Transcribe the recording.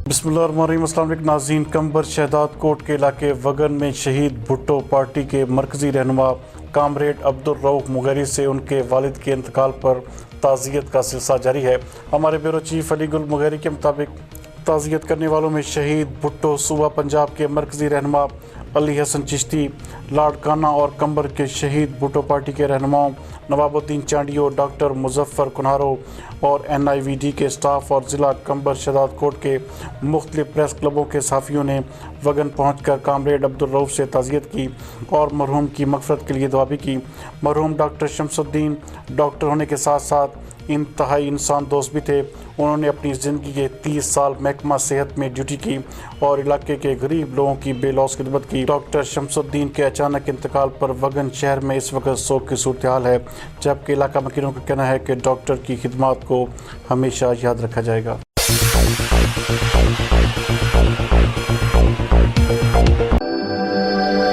बिस्मिल्लाहिर्रहमानिर्रहीम। अस्सलाम वालेकुम नाज़रीन। कंबर शहदाद कोट के इलाके वगन में शहीद भुट्टो पार्टी के मरकज़ी रहनुमा कामरेड अब्दुल रऊफ़ मुगैरी से उनके वालिद के इंतकाल पर ताज़ियत का सिलसिला जारी है। हमारे ब्यूरो चीफ अली गुल मुगैरी के मुताबिक ताज़ियत करने वालों में शहीद भुट्टो सूबा पंजाब के मरकज़ी रहनुमा अली हसन चिश्ती, लाड़काना और कंबर के शहीद भुट्टो पार्टी के रहनुमाओं नवाबुद्दीन चांडियो, डॉक्टर मुजफ्फर कुन्हारो और NIVD के स्टाफ और ज़िला कंबर शहदाद कोट के मुख्तलिफ प्रेस क्लबों के सहाफ़ियों ने वगन पहुंचकर कामरेड अब्दुल रऊफ़ से ताज़ियत की और मरहूम की मग़फ़िरत के लिए दुआ भी की। मरहूम डॉक्टर शमसुद्दीन डॉक्टर होने के साथ साथ इंतहाई इंसान दोस्त भी थे। उन्होंने अपनी ज़िंदगी के 30 साल महकमा सेहत में ड्यूटी की और इलाके के गरीब लोगों की बेलौस खिदमत की। डॉक्टर शमसुद्दीन के अचानक इंतकाल पर वगन शहर में इस वक्त शोक की सूरत हाल है, जबकि इलाका मकीनों का कहना है कि डॉक्टर की खिदमत को हमेशा याद रखा जाएगा।